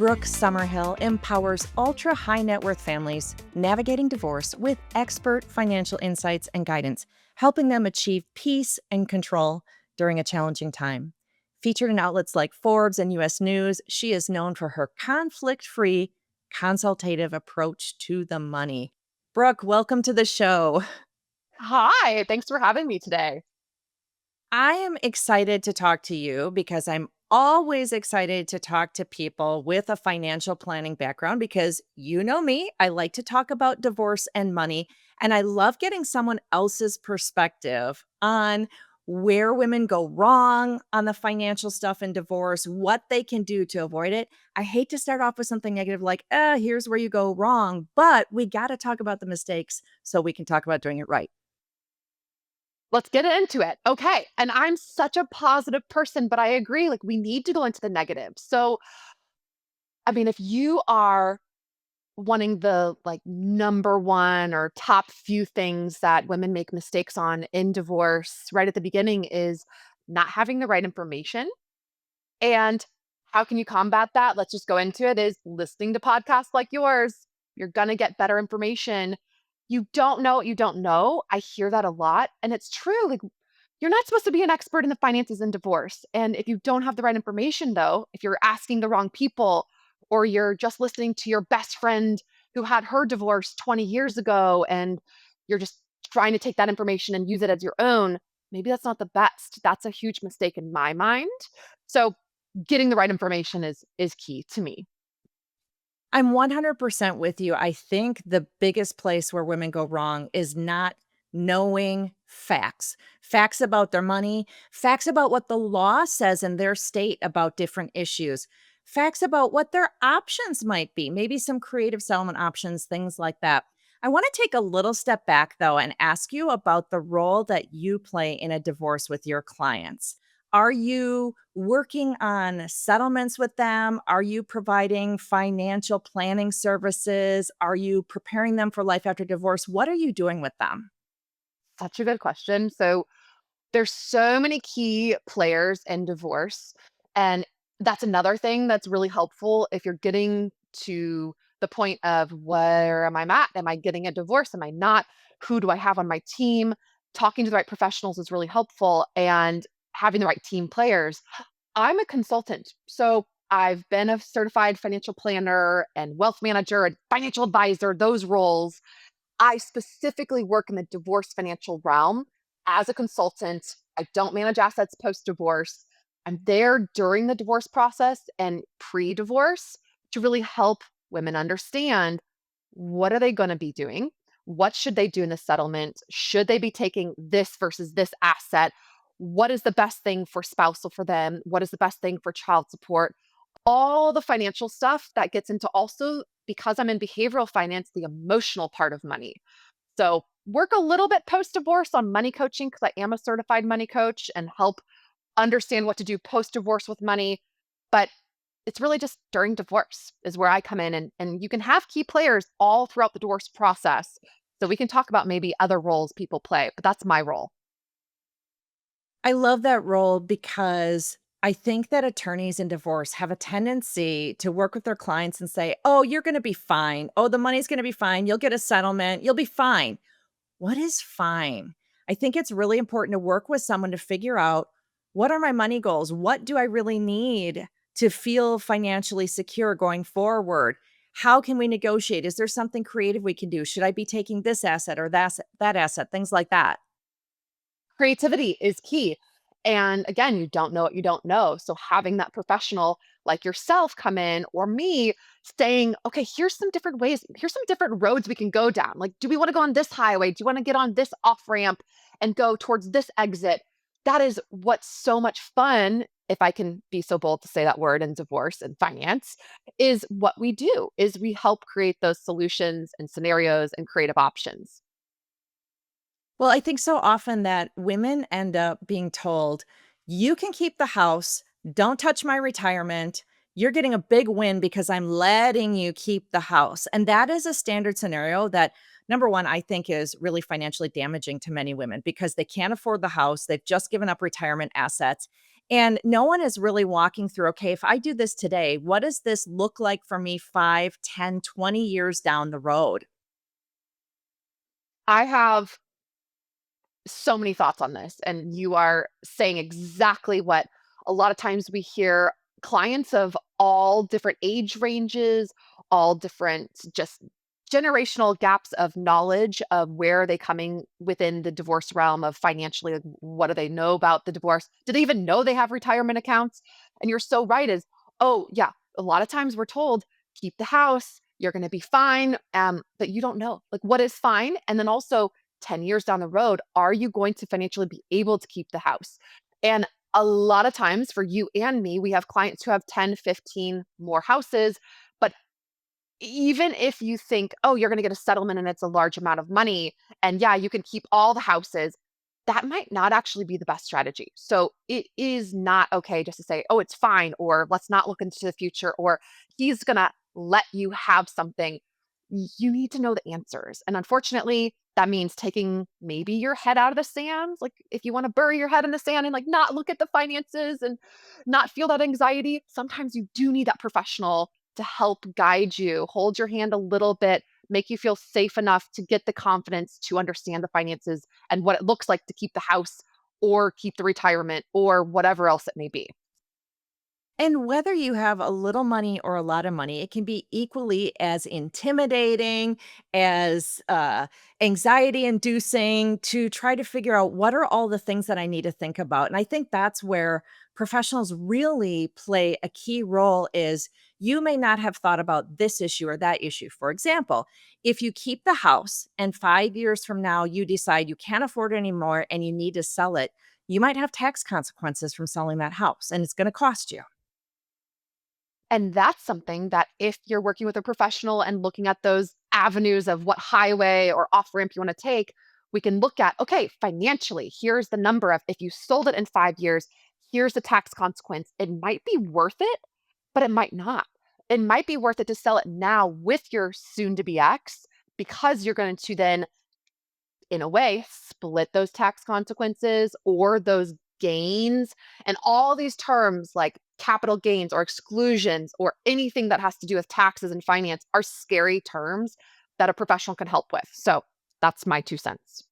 Brooke Summerhill empowers ultra high net worth families navigating divorce with expert financial insights and guidance, helping them achieve peace and control during a challenging time. Featured in outlets like Forbes and US News, she is known for her conflict free, consultative approach to the money. Brooke, welcome to the show. Hi, thanks for having me today. I am excited to talk to you because I'm always excited to talk to people with a financial planning background because you know me, I like to talk about divorce and money, and I love getting someone else's perspective on where women go wrong on the financial stuff in divorce, what they can do to avoid it. I hate to start off with something negative like, here's where you go wrong, but we got to talk about the mistakes so we can talk about doing it right. Let's get into it. Okay. And I'm such a positive person, but I agree, like, we need to go into the negative. So, I mean, if you are wanting the number one or top few things that women make mistakes on in divorce right at the beginning is not having the right information. And how can you combat that? Let's just go into it is listening to podcasts like yours. You're going to get better information. You don't know what you don't know. I hear that a lot. And it's true. Like, you're not supposed to be an expert in the finances in divorce. And if you don't have the right information, though, if you're asking the wrong people or you're just listening to your best friend who had her divorce 20 years ago and you're just trying to take that information and use it as your own, maybe that's not the best. That's a huge mistake in my mind. So, getting the right information is key to me. I'm 100% with you. I think the biggest place where women go wrong is not knowing facts, facts about their money, facts about what the law says in their state about different issues, facts about what their options might be, maybe some creative settlement options, things like that. I want to take a little step back, though, and ask you about the role that you play in a divorce with your clients. Are you working on settlements with them? Are you providing financial planning services? Are you preparing them for life after divorce? What are you doing with them? Such a good question. So, there's so many key players in divorce. And that's another thing that's really helpful if you're getting to the point of where am I at? Am I getting a divorce? Am I not? Who do I have on my team? Talking to the right professionals is really helpful and having the right team players. I'm a consultant. So I've been a certified financial planner and wealth manager and financial advisor, those roles. I specifically work in the divorce financial realm as a consultant. I don't manage assets post divorce. I'm there during the divorce process and pre divorce to really help women understand what are they going to be doing? What should they do in the settlement? Should they be taking this versus this asset? What is the best thing for spousal for them? What is the best thing for child support? All the financial stuff that gets into also, because I'm in behavioral finance, the emotional part of money. So, work a little bit post divorce on money coaching because I am a certified money coach and help understand what to do post divorce with money. But it's really just during divorce is where I come in and you can have key players all throughout the divorce process. So we can talk about maybe other roles people play, but that's my role. I love that role because I think that attorneys in divorce have a tendency to work with their clients and say, oh, you're going to be fine. Oh, the money's going to be fine. You'll get a settlement. You'll be fine. What is fine? I think it's really important to work with someone to figure out what are my money goals? What do I really need to feel financially secure going forward? How can we negotiate? Is there something creative we can do? Should I be taking this asset or that asset? Things like that. Creativity is key. And again, you don't know what you don't know. So having that professional like yourself come in or me saying, okay, here's some different ways, here's some different roads we can go down. Like, do we want to go on this highway? Do you want to get on this off ramp and go towards this exit? That is what's so much fun, if I can be so bold to say that word in divorce and finance, is what we do is we help create those solutions and scenarios and creative options. Well, I think so often that women end up being told, you can keep the house, don't touch my retirement. You're getting a big win because I'm letting you keep the house. And that is a standard scenario that, number one, I think is really financially damaging to many women because they can't afford the house. They've just given up retirement assets. And no one is really walking through, okay, if I do this today, what does this look like for me 5, 10, 20 years down the road? I have so many thoughts on this, and you are saying exactly what a lot of times we hear clients of all different age ranges, all different just generational gaps of knowledge of where are they coming within the divorce realm of financially, like, what do they know about the divorce? Do they even know they have retirement accounts? And you're so right is, oh yeah, a lot of times we're told keep the house, you're going to be fine, but you don't know like what is fine. And then also 10 years down the road, are you going to financially be able to keep the house? And a lot of times for you and me, we have clients who have 10, 15 more houses. But even if you think, oh, you're going to get a settlement and it's a large amount of money, and yeah, you can keep all the houses, that might not actually be the best strategy. So it is not okay just to say, oh, it's fine, or let's not look into the future, or he's going to let you have something. You need to know the answers. And unfortunately, that means taking maybe your head out of the sand. Like if you want to bury your head in the sand and like not look at the finances and not feel that anxiety, sometimes you do need that professional to help guide you, hold your hand a little bit, make you feel safe enough to get the confidence to understand the finances and what it looks like to keep the house or keep the retirement or whatever else it may be. And whether you have a little money or a lot of money, it can be equally as intimidating, as anxiety inducing to try to figure out what are all the things that I need to think about. And I think that's where professionals really play a key role is you may not have thought about this issue or that issue. For example, if you keep the house and 5 years from now you decide you can't afford it anymore and you need to sell it, you might have tax consequences from selling that house and it's going to cost you. And that's something that if you're working with a professional and looking at those avenues of what highway or off ramp you want to take, we can look at, okay, financially, here's the number of if you sold it in 5 years, here's the tax consequence. It might be worth it, but it might not. It might be worth it to sell it now with your soon to be ex because you're going to then in a way, split those tax consequences or those gains. And all these terms like capital gains or exclusions or anything that has to do with taxes and finance are scary terms that a professional can help with. So that's my 2 cents.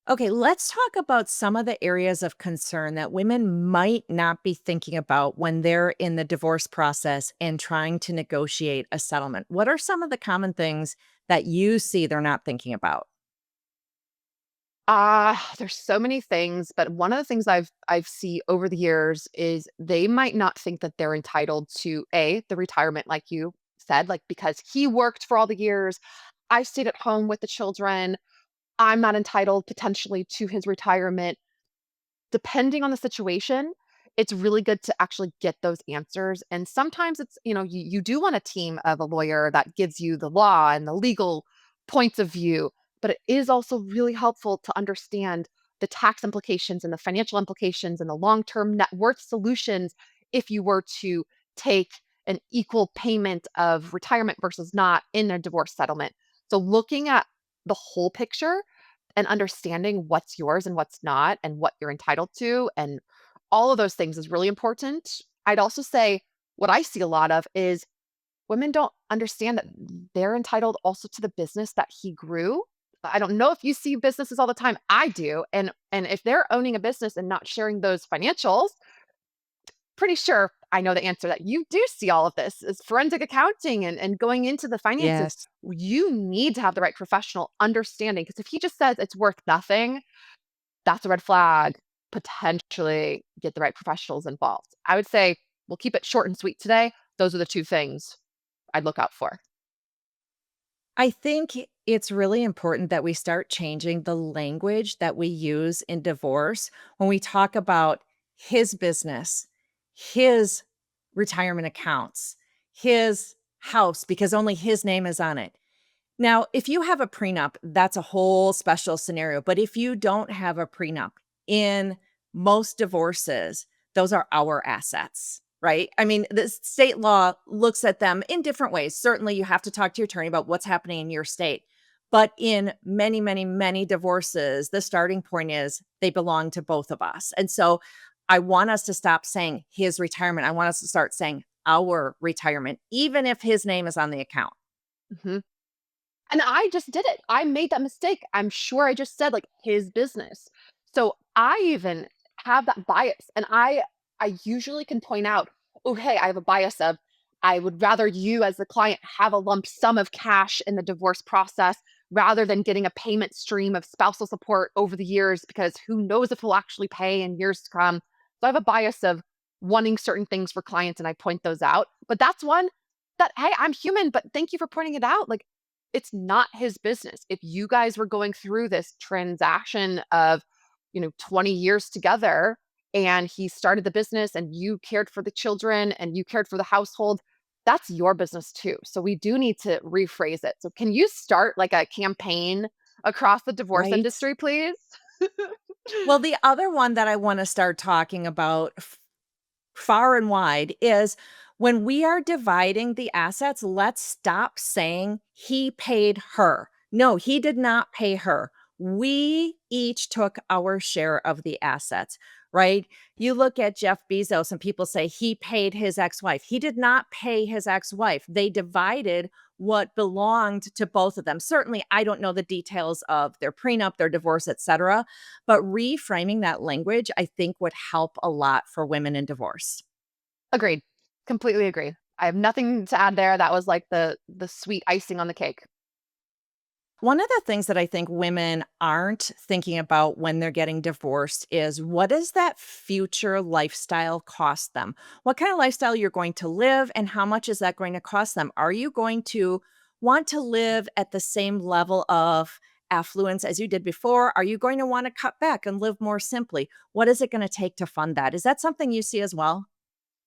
Okay, let's talk about some of the areas of concern that women might not be thinking about when they're in the divorce process and trying to negotiate a settlement. What are some of the common things that you see they're not thinking about? There's so many things, but one of the things I've see over the years is they might not think that they're entitled to the retirement like you said, like because he worked for all the years, I stayed at home with the children. I'm not entitled potentially to his retirement. Depending on the situation, it's really good to actually get those answers. And sometimes it's, you do want a team of a lawyer that gives you the law and the legal points of view, but it is also really helpful to understand the tax implications and the financial implications and the long term net worth solutions if you were to take an equal payment of retirement versus not in a divorce settlement. So, looking at the whole picture and understanding what's yours and what's not and what you're entitled to and all of those things is really important. I'd also say what I see a lot of is women don't understand that they're entitled also to the business that he grew. I don't know if you see businesses all the time. I do. And if they're owning a business and not sharing those financials, pretty sure I know the answer that you do see all of this is forensic accounting and going into the finances. Yes. You need to have the right professional understanding because if he just says it's worth nothing, that's a red flag. Potentially get the right professionals involved. I would say we'll keep it short and sweet today. Those are the two things I'd look out for. I think it's really important that we start changing the language that we use in divorce when we talk about his business, his retirement accounts, his house, because only his name is on it. Now, if you have a prenup, that's a whole special scenario. But if you don't have a prenup, in most divorces, those are our assets, right? I mean, the state law looks at them in different ways. Certainly, you have to talk to your attorney about what's happening in your state. But in many, many, many divorces, the starting point is they belong to both of us. And so I want us to stop saying his retirement. I want us to start saying our retirement, even if his name is on the account. Mhm. And I just did it. I made that mistake. I'm sure I just said like his business. So I even have that bias and I usually can point out, "Oh, hey, I have a bias of I would rather you as the client have a lump sum of cash in the divorce process rather than getting a payment stream of spousal support over the years because who knows if he'll actually pay in years to come." So I have a bias of wanting certain things for clients and I point those out. But that's one that, hey, I'm human, but thank you for pointing it out. Like it's not his business. If you guys were going through this transaction of, 20 years together and he started the business and you cared for the children and you cared for the household, that's your business too. So we do need to rephrase it. So can you start like a campaign across the divorce Right. industry, please? Well, the other one that I want to start talking about far and wide is when we are dividing the assets, let's stop saying he paid her. No, he did not pay her. We each took our share of the assets, right? You look at Jeff Bezos and people say he paid his ex wife. He did not pay his ex wife. They divided what belonged to both of them. Certainly, I don't know the details of their prenup, their divorce, etc. But reframing that language, I think would help a lot for women in divorce. Agreed. Completely agree. I have nothing to add there. That was like the sweet icing on the cake. One of the things that I think women aren't thinking about when they're getting divorced is what does that future lifestyle cost them? What kind of lifestyle you're going to live and how much is that going to cost them? Are you going to want to live at the same level of affluence as you did before? Are you going to want to cut back and live more simply? What is it going to take to fund that? Is that something you see as well?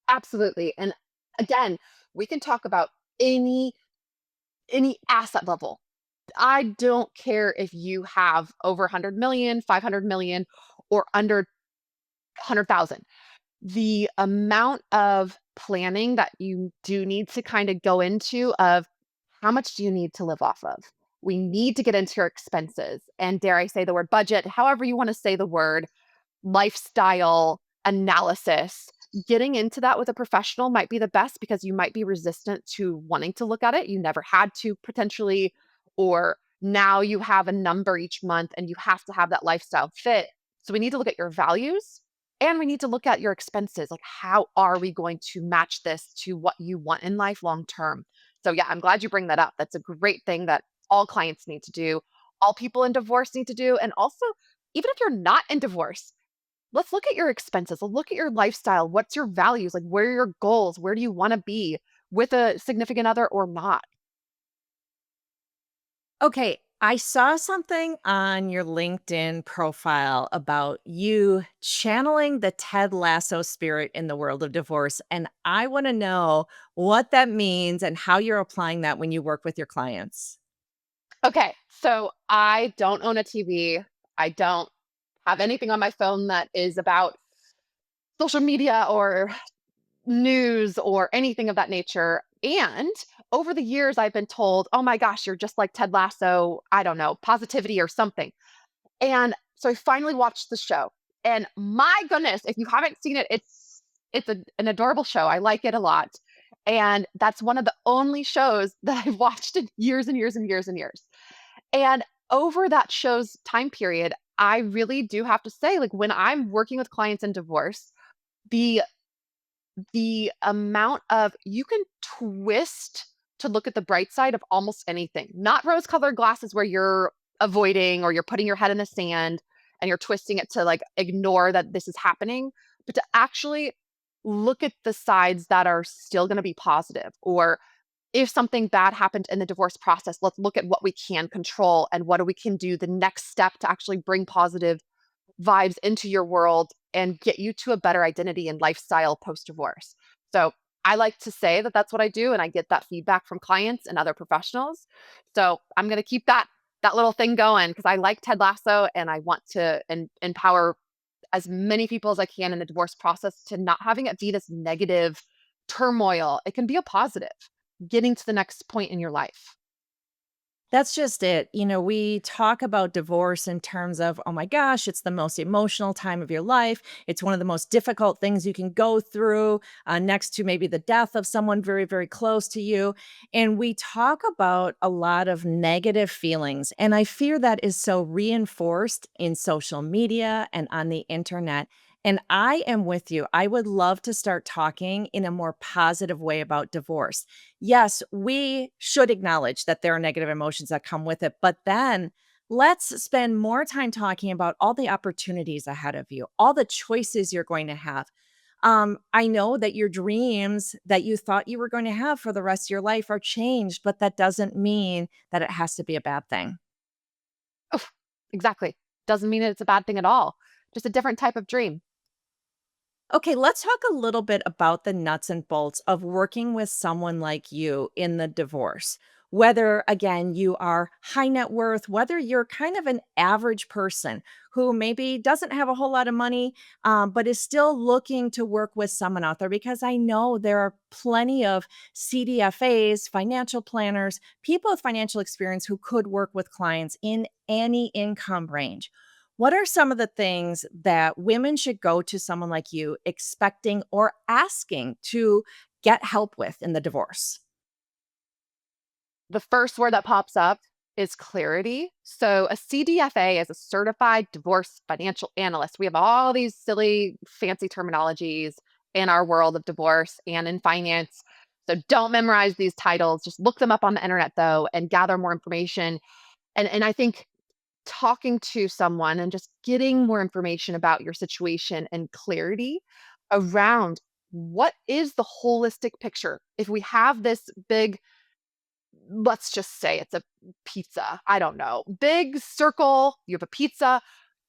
Absolutely. And again, we can talk about any any asset level. I don't care if you have over 100 million, 500 million, or under 100,000. The amount of planning that you do need to kind of go into of how much do you need to live off of? We need to get into your expenses. And dare I say the word budget, however you want to say the word, lifestyle analysis. Getting into that with a professional might be the best because you might be resistant to wanting to look at it. You never had to potentially, or now you have a number each month and you have to have that lifestyle fit. So we need to look at your values and we need to look at your expenses. Like, how are we going to match this to what you want in life long term? So, yeah, I'm glad you bring that up. That's a great thing that all clients need to do, all people in divorce need to do. And also, even if you're not in divorce, let's look at your expenses. Let's look at your lifestyle. What's your values? Like, where are your goals? Where do you want to be with a significant other or not? Okay, I saw something on your LinkedIn profile about you channeling the Ted Lasso spirit in the world of divorce. And I want to know what that means and how you're applying that when you work with your clients. Okay, so I don't own a TV. I don't have anything on my phone that is about social media or news or anything of that nature. And over the years, I've been told, oh my gosh, you're just like Ted Lasso, I don't know, positivity or something. And so I finally watched the show. And my goodness, if you haven't seen it, an adorable show. I like it a lot. And that's one of the only shows that I've watched in years and years and years and years. And over that show's time period, I really do have to say, like when I'm working with clients in divorce, the amount of you can twist to look at the bright side of almost anything. Not rose-colored glasses where you're avoiding or you're putting your head in the sand and you're twisting it to like ignore that this is happening, but to actually look at the sides that are still going to be positive. Or if something bad happened in the divorce process, let's look at what we can control and what we can do the next step to actually bring positive vibes into your world and get you to a better identity and lifestyle post divorce. So I like to say that that's what I do, and I get that feedback from clients and other professionals. So I'm going to keep that little thing going because I like Ted Lasso and I want to empower as many people as I can in the divorce process to not having it be this negative turmoil. It can be a positive, getting to the next point in your life. That's just it. We talk about divorce in terms of, oh my gosh, it's the most emotional time of your life. It's one of the most difficult things you can go through, next to maybe the death of someone very, very close to you. And we talk about a lot of negative feelings. And I fear that is so reinforced in social media and on the internet. And I am with you. I would love to start talking in a more positive way about divorce. Yes, we should acknowledge that there are negative emotions that come with it, but then let's spend more time talking about all the opportunities ahead of you, all the choices you're going to have. I know that your dreams that you thought you were going to have for the rest of your life are changed, but that doesn't mean that it has to be a bad thing. Oof, exactly. Doesn't mean it's a bad thing at all. Just a different type of dream. Okay, let's talk a little bit about the nuts and bolts of working with someone like you in the divorce. Whether, again, you are high net worth, whether you're kind of an average person who maybe doesn't have a whole lot of money, but is still looking to work with someone out there, because I know there are plenty of CDFAs, financial planners, people with financial experience who could work with clients in any income range. What are some of the things that women should go to someone like you expecting or asking to get help with in the divorce? The first word that pops up is clarity. So, a CDFA is a certified divorce financial analyst. We have all these silly, fancy terminologies in our world of divorce and in finance. So, don't memorize these titles. Just look them up on the internet, though, and gather more information. And I think talking to someone and just getting more information about your situation and clarity around what is the holistic picture. If we have this big, let's just say it's a pizza. I don't know. Big circle, you have a pizza.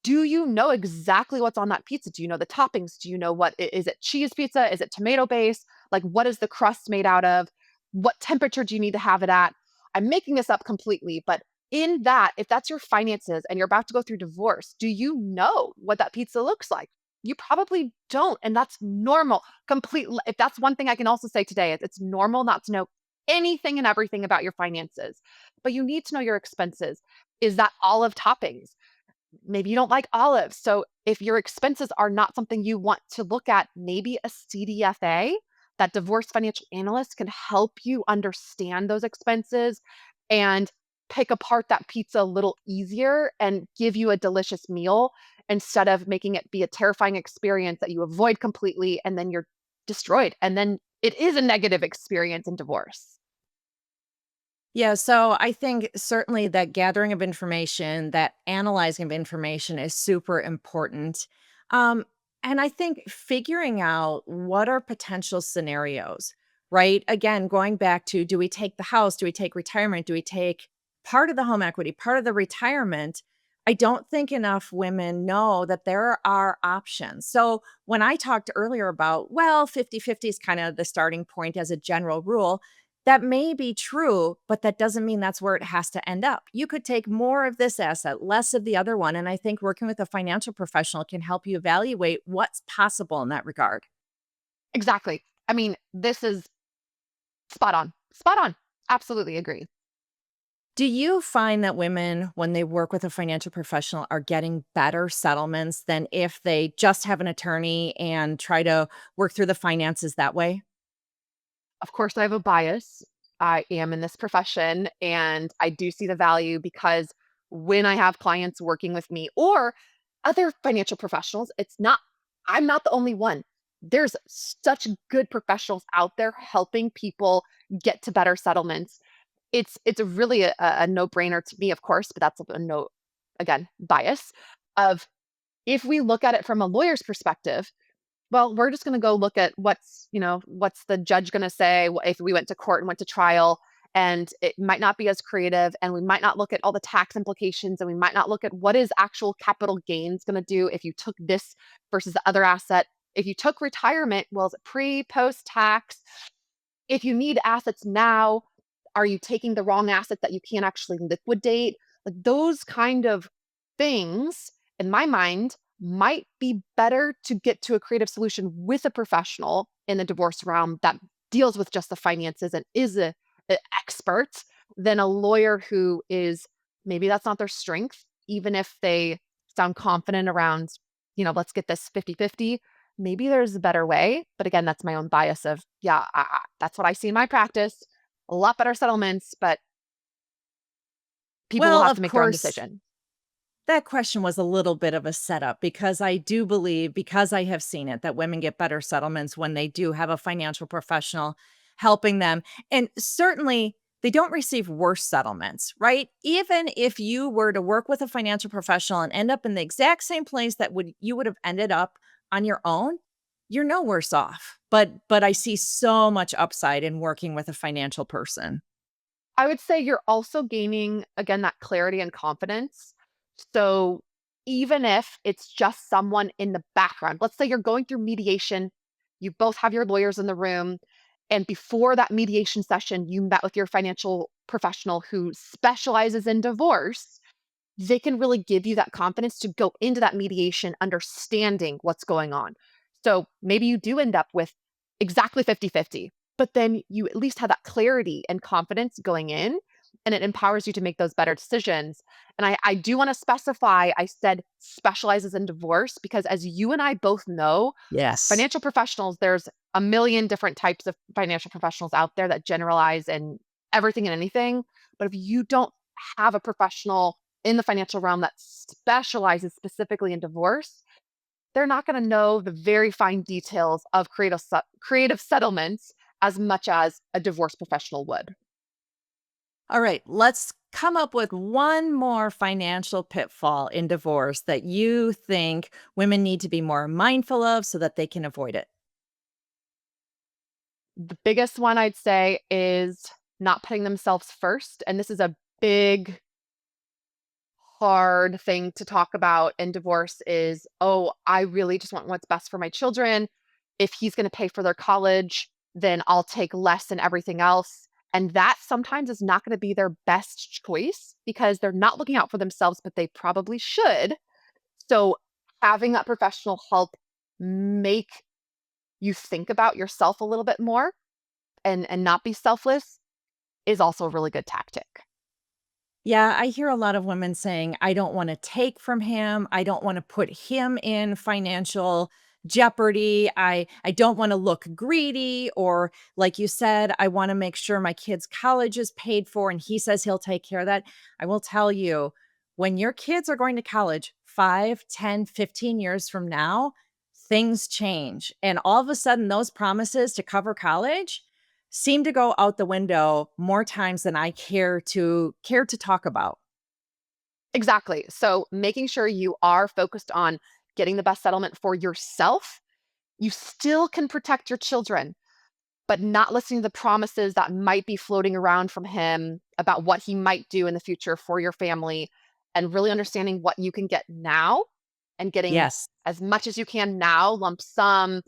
Do you know exactly what's on that pizza? Do you know the toppings? Do you know is it cheese pizza? Is it tomato based? Like what is the crust made out of? What temperature do you need to have it at? I'm making this up completely, but in that, if that's your finances and you're about to go through divorce, do you know what that pizza looks like? You probably don't, and that's normal. Complete. If that's one thing I can also say today, is it's normal not to know anything and everything about your finances, but you need to know your expenses. Is that olive toppings? Maybe you don't like olives. So if your expenses are not something you want to look at, maybe a CDFA, that divorce financial analyst, can help you understand those expenses and pick apart that pizza a little easier and give you a delicious meal instead of making it be a terrifying experience that you avoid completely and then you're destroyed. And then it is a negative experience in divorce. Yeah, so I think certainly that gathering of information, that analyzing of information is super important. Um, and I think figuring out what are potential scenarios, right? Again, going back to, do we take the house? Do we take retirement? Do we take part of the home equity, part of the retirement? I don't think enough women know that there are options. So when I talked earlier about, well, 50-50 is kind of the starting point as a general rule, that may be true, but that doesn't mean that's where it has to end up. You could take more of this asset, less of the other one. And I think working with a financial professional can help you evaluate what's possible in that regard. Exactly. I mean, this is spot on. Spot on. Absolutely agree. Do you find that women, when they work with a financial professional, are getting better settlements than if they just have an attorney and try to work through the finances that way? Of course, I have a bias. I am in this profession and I do see the value because when I have clients working with me or other financial professionals, I'm not the only one. There's such good professionals out there helping people get to better settlements. It's really a no-brainer to me, of course, but that's a no, again, bias of if we look at it from a lawyer's perspective, well, we're just gonna go look at what's the judge gonna say if we went to court and went to trial, and it might not be as creative, and we might not look at all the tax implications, and we might not look at what is actual capital gains gonna do if you took this versus the other asset. If you took retirement, well, is it pre, post-tax? If you need assets now, are you taking the wrong asset that you can't actually liquidate? Like those kind of things, in my mind, might be better to get to a creative solution with a professional in the divorce realm that deals with just the finances and is a expert than a lawyer who is maybe that's not their strength, even if they sound confident around, let's get this 50-50. Maybe there's a better way. But again, that's my own bias of, yeah, that's what I see in my practice. A lot better settlements, but people will Well, have to of make their own course, decision. that question was a little bit of a setup because I do believe, because I have seen it, that women get better settlements when they do have a financial professional helping them. And certainly they don't receive worse settlements, right? Even if you were to work with a financial professional and end up in the exact same place that would you would have ended up on your own, you're no worse off. But I see so much upside in working with a financial person. I would say you're also gaining, again, that clarity and confidence. So even if it's just someone in the background, let's say you're going through mediation, you both have your lawyers in the room, and before that mediation session, you met with your financial professional who specializes in divorce. They can really give you that confidence to go into that mediation understanding what's going on. So maybe you do end up with exactly 50-50, but then you at least have that clarity and confidence going in, and it empowers you to make those better decisions. And I do want to specify, I said specializes in divorce because as you and I both know, Yes. financial professionals, there's a million different types of financial professionals out there that generalize in everything and anything. But if you don't have a professional in the financial realm that specializes specifically in divorce, they're not going to know the very fine details of creative settlements as much as a divorce professional would. All right, let's come up with one more financial pitfall in divorce that you think women need to be more mindful of so that they can avoid it. The biggest one I'd say is not putting themselves first. And this is a big, hard thing to talk about in divorce is, oh, I really just want what's best for my children. If he's going to pay for their college, then I'll take less than everything else. And that sometimes is not going to be their best choice because they're not looking out for themselves, but they probably should. So having that professional help make you think about yourself a little bit more and not be selfless is also a really good tactic. Yeah, I hear a lot of women saying, I don't want to take from him. I don't want to put him in financial jeopardy. I don't want to look greedy. Or, like you said, I want to make sure my kid's college is paid for. And he says he'll take care of that. I will tell you, when your kids are going to college 5, 10, 15 years from now, things change. And all of a sudden, those promises to cover college seem to go out the window more times than I care to talk about. Exactly. So making sure you are focused on getting the best settlement for yourself, you still can protect your children, but not listening to the promises that might be floating around from him about what he might do in the future for your family, and really understanding what you can get now and getting Yes. as much as you can now, lump sum,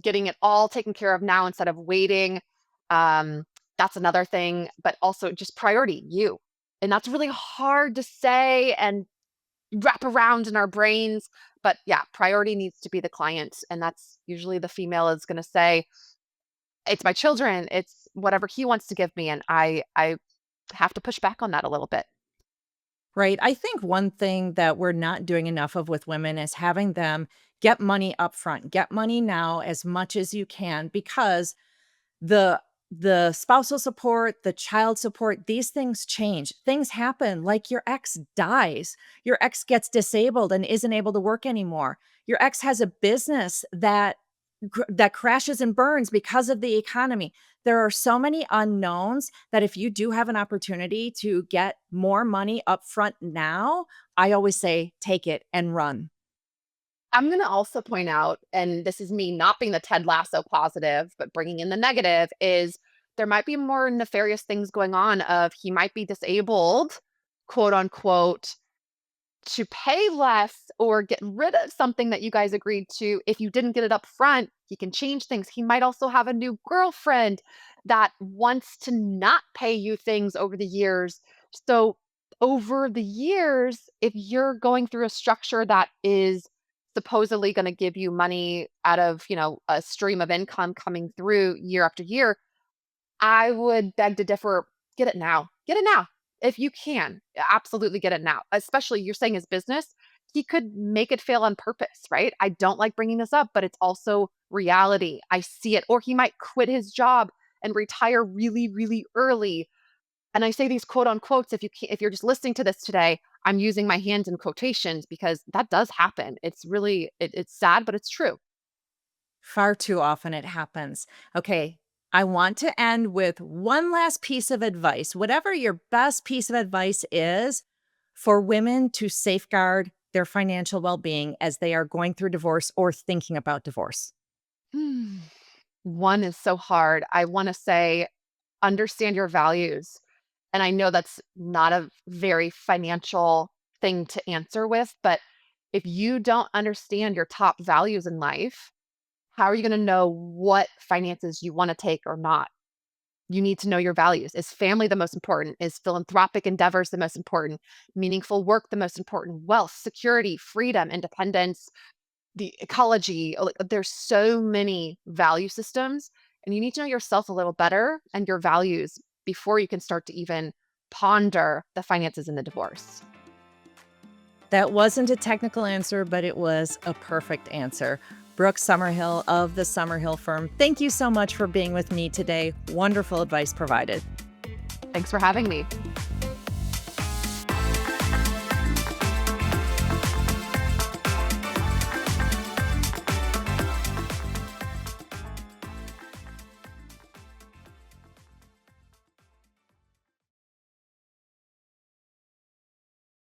getting it all taken care of now instead of waiting. Um, that's another thing, but also just priority you. And that's really hard to say and wrap around in our brains. But yeah, priority needs to be the client. And that's usually the female is going to say, it's my children, it's whatever he wants to give me. And I have to push back on that a little bit. Right. I think one thing that we're not doing enough of with women is having them get money up front, get money now as much as you can because the the spousal support, the child support, these things change. Things happen like your ex dies. Your ex gets disabled and isn't able to work anymore. Your ex has a business that crashes and burns because of the economy. There are so many unknowns that if you do have an opportunity to get more money up front now, I always say take it and run. I'm going to also point out, and this is me not being the Ted Lasso positive, but bringing in the negative, is there might be more nefarious things going on of he might be disabled, quote unquote, to pay less or get rid of something that you guys agreed to. If you didn't get it up front, he can change things. He might also have a new girlfriend that wants to not pay you things over the years. So, over the years, if you're going through a structure that is supposedly going to give you money out of, a stream of income coming through year after year, I would beg to differ. get it now. Get it now. If you can, absolutely get it now. Especially you're saying his business, he could make it fail on purpose, right? I don't like bringing this up, but it's also reality. I see it. Or he might quit his job and retire really, really early. And I say these quote unquotes if you're just listening to this today, I'm using my hands in quotations because that does happen. It's really it's sad, but it's true. Far too often it happens. Okay, I want to end with one last piece of advice. Whatever your best piece of advice is for women to safeguard their financial well being as they are going through divorce or thinking about divorce. Hmm. One is so hard. I want to say understand your values. And I know that's not a very financial thing to answer with, but if you don't understand your top values in life, how are you going to know what finances you want to take or not? You need to know your values. Is family the most important? Is philanthropic endeavors the most important? Meaningful work the most important? Wealth, security, freedom, independence, the ecology. Like, there's so many value systems, and you need to know yourself a little better and your values before you can start to even ponder the finances in the divorce. That wasn't a technical answer, but it was a perfect answer. Brooke Summerhill of the Summerhill firm, thank you so much for being with me today. Wonderful advice provided. Thanks for having me.